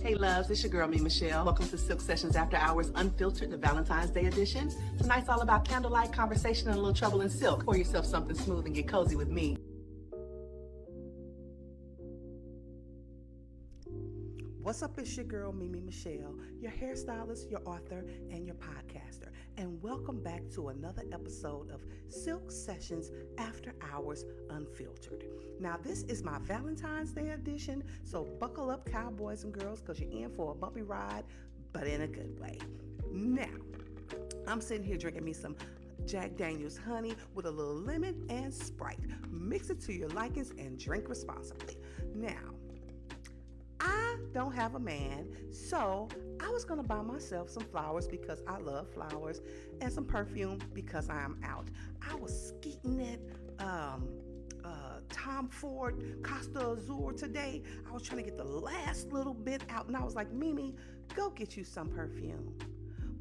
Hey loves, it's your girl, me, Michelle. Welcome to Silk Sessions After Hours Unfiltered, the Valentine's Day edition. Tonight's all about candlelight conversation and a little trouble in silk. Pour yourself something smooth and get cozy with me. What's up? It's your girl, Mimi Michelle, your hairstylist, your author, and your podcaster. And welcome back to another episode of Silk Sessions After Hours Unfiltered. Now, this is my Valentine's Day edition, so buckle up, cowboys and girls, because you're in for a bumpy ride, but in a good way. Now, I'm sitting here drinking me some Jack Daniel's honey with a little lemon and Sprite. Mix it to your likings and drink responsibly. Now, I don't have a man, so I was going to buy myself some flowers because I love flowers and some perfume because I'm out. I was skeeting at Tom Ford Costa Azur today. I was trying to get the last little bit out, and I was like, Mimi, go get you some perfume.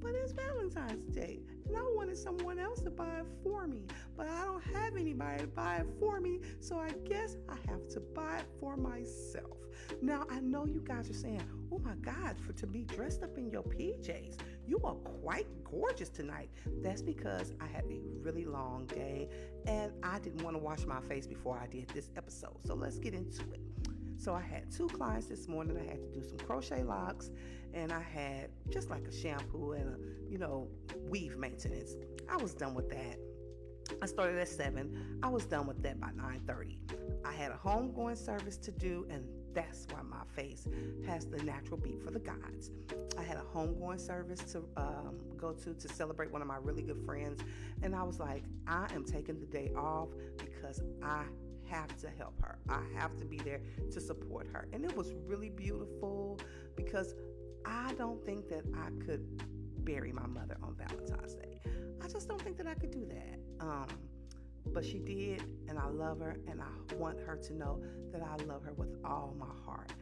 But it's Valentine's Day, and I wanted someone else to buy it for me, but I don't have anybody to buy it for me, so I guess I have to buy it for myself. Now, I know you guys are saying, oh my God, to be dressed up in your PJs, you are quite gorgeous tonight. That's because I had a really long day, and I didn't want to wash my face before I did this episode, so let's get into it. So I had 2 clients this morning. I had to do some crochet locks, and I had just like a shampoo and a, weave maintenance. I was done with that. I started at 7. I was done with that by 9:30. I had a homegoing service to do, and that's why my face has the natural beat for the gods. I had a homegoing service to go to celebrate one of my really good friends, and I was like, I am taking the day off because I have to help her. I have to be there to support her. And it was really beautiful because I don't think that I could bury my mother on Valentine's Day. I just don't think that I could do that. But she did, and I love her, and I want her to know that I love her with all my heart.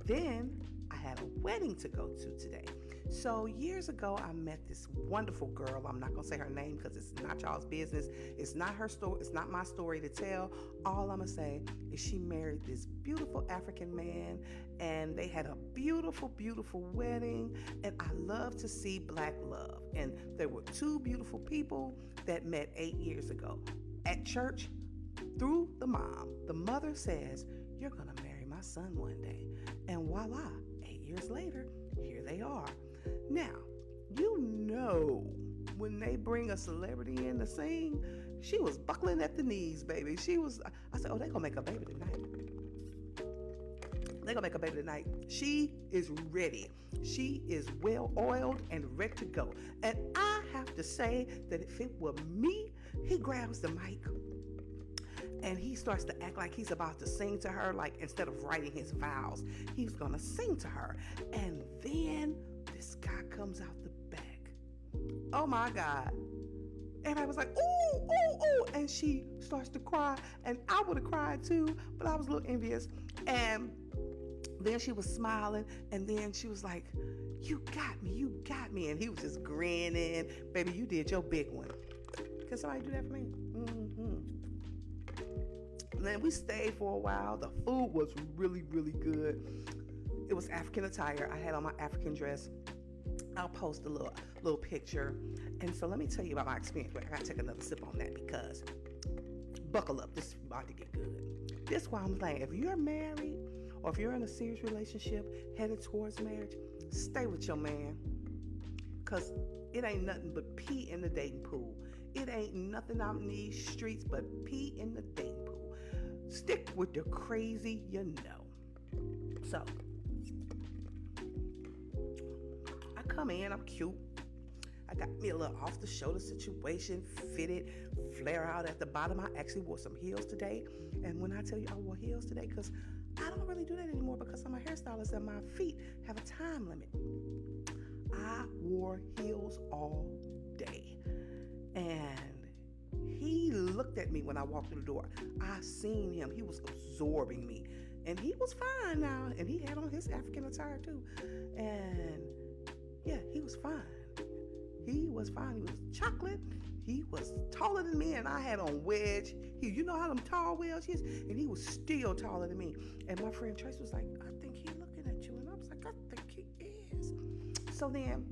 Then I had a wedding to go to today. So years ago, I met this wonderful girl. I'm not going to say her name because it's not y'all's business. It's not her story. It's not my story to tell. All I'm going to say is she married this beautiful African man, and they had a beautiful, beautiful wedding. And I love to see Black love. And there were 2 beautiful people that met 8 years ago at church through the mom. The mother says, you're going to marry my son one day. And voila, 8 years later, here they are. Now, when they bring a celebrity in to sing, she was buckling at the knees, baby. I said, oh, they're going to make a baby tonight. They're going to make a baby tonight. She is ready. She is well oiled and ready to go. And I have to say that if it were me, he grabs the mic and he starts to act like he's about to sing to her, like instead of writing his vows, he's going to sing to her. And then this guy comes out the back. Oh my God. Everybody was like, ooh, ooh, ooh. And she starts to cry. And I would have cried too, but I was a little envious. And then she was smiling. And then she was like, you got me, you got me. And he was just grinning. Baby, you did your big one. Can somebody do that for me? Mm-hmm. And then we stayed for a while. The food was really, really good. It was African attire. I had on my African dress. I'll post a little picture. And so let me tell you about my experience. Wait, I gotta take another sip on that because buckle up. This is about to get good. This is why I'm saying, if you're married or if you're in a serious relationship headed towards marriage, stay with your man. Because it ain't nothing but pee in the dating pool. It ain't nothing out in these streets but pee in the dating pool. Stick with the crazy you know. So, I come in, I'm cute. I got me a little off-the-shoulder situation, fitted, flare out at the bottom. I actually wore some heels today. And when I tell you I wore heels today, because I don't really do that anymore because I'm a hairstylist and my feet have a time limit. I wore heels all day. And he looked at me when I walked through the door. I seen him. He was absorbing me. And he was fine now. And he had on his African attire too. And yeah, he was fine. He was fine. He was chocolate. He was taller than me, and I had on wedge. You know how them tall wedge is? And he was still taller than me. And my friend Trace was like, I think he looking So then,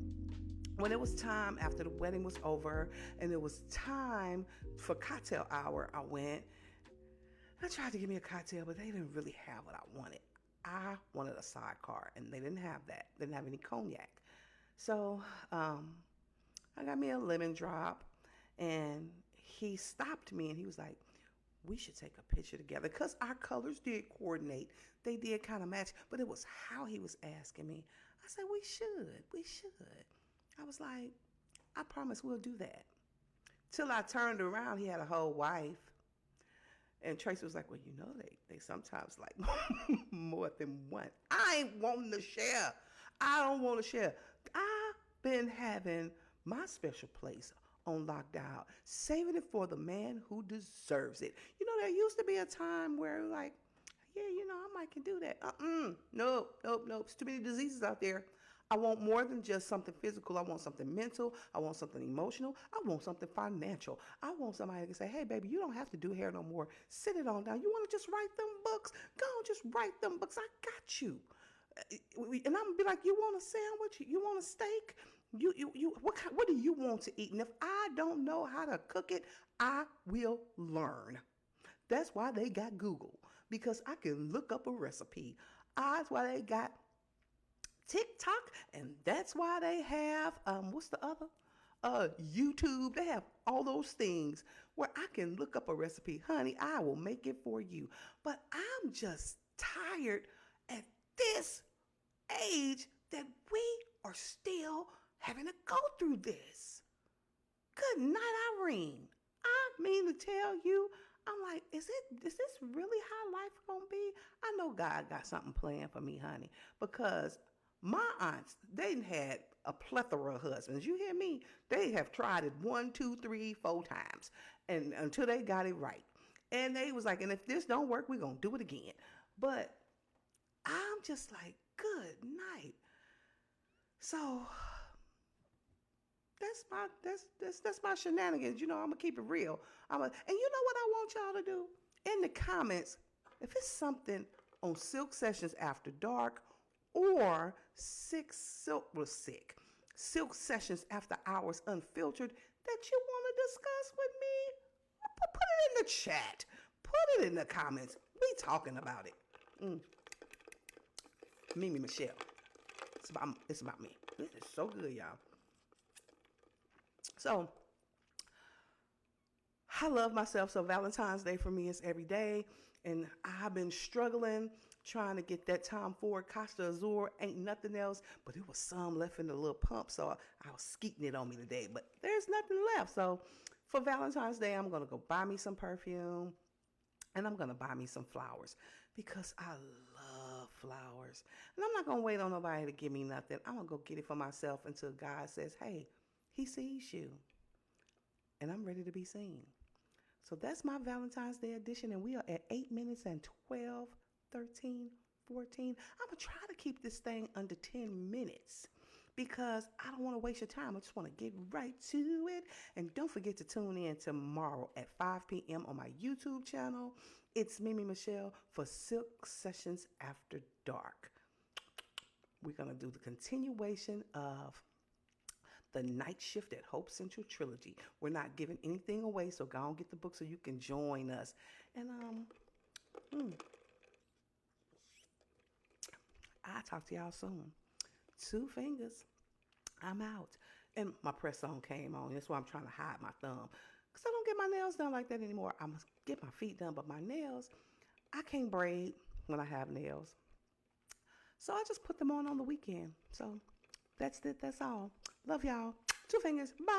when it was time after the wedding was over and it was time for cocktail hour, I went. I tried to give me a cocktail, but they didn't really have what I wanted. I wanted a sidecar, and they didn't have that. They didn't have any cognac. So I got me a lemon drop, and he stopped me, and he was like, we should take a picture together, because our colors did coordinate. They did kind of match, but it was how he was asking me. I said, we should. I was like, I promise we'll do that. Till I turned around, he had a whole wife. And Tracy was like, well, you know, they sometimes like more than one. I ain't wanting to share. I don't want to share. I've been having my special place on lockdown, saving it for the man who deserves it. You know, there used to be a time where like, yeah, you know, I might can do that. Nope. There's too many diseases out there. I want more than just something physical. I want something mental. I want something emotional. I want something financial. I want somebody that can say, hey, baby, you don't have to do hair no more. Sit it on down. You want to just write them books? Go on, just write them books. I got you. And I'm going to be like, you want a sandwich? You want a steak? What do you want to eat? And if I don't know how to cook it, I will learn. That's why they got Google, because I can look up a recipe. That's why they got TikTok, and that's why they have what's the other? YouTube. They have all those things where I can look up a recipe. Honey, I will make it for you. But I'm just tired at this age that we are still having to go through this. Good night, Irene. I mean to tell you, I'm like, is this really how life gonna be? I know God got something planned for me, honey, because my aunts, they had a plethora of husbands. You hear me? They have tried it 1, 2, 3, 4 times, and until they got it right. And they was like, and if this don't work, we're gonna do it again. But I'm just like, good night. So that's my shenanigans. You know, I'm gonna keep it real. And you know what I want y'all to do? In the comments, if it's something on Silk Sessions After Dark or Silk Sessions After Hours Unfiltered that you want to discuss with me, put it in the chat. Put it in the comments. We talking about it. Mimi Michelle. It's about me. This is so good, y'all. So, I love myself. So Valentine's Day for me is every day. And I've been struggling trying to get that Tom Ford Costa Azur. Ain't nothing else, but there was some left in the little pump, so I was skeeting it on me today, but there's nothing left. So for Valentine's Day, I'm going to go buy me some perfume, and I'm going to buy me some flowers, because I love flowers. And I'm not going to wait on nobody to give me nothing. I'm going to go get it for myself until God says, hey, he sees you, and I'm ready to be seen. So that's my Valentine's Day edition, and we are at 8 minutes and 12, 13, 14. I'm going to try to keep this thing under 10 minutes because I don't want to waste your time. I just want to get right to it. And don't forget to tune in tomorrow at 5 p.m. on my YouTube channel. It's Mimi Michelle for Silk Sessions After Dark. We're going to do the continuation of the Night Shift at Hope Central trilogy. We're not giving anything away, so go and get the book so you can join us. And I'll talk to y'all soon. 2 fingers. I'm out. And my press on came on. That's why I'm trying to hide my thumb, because I don't get my nails done like that anymore. I must get my feet done, but my nails, I can't braid when I have nails. So I just put them on the weekend. So that's it. That's all. Love y'all. 2 fingers. Bye.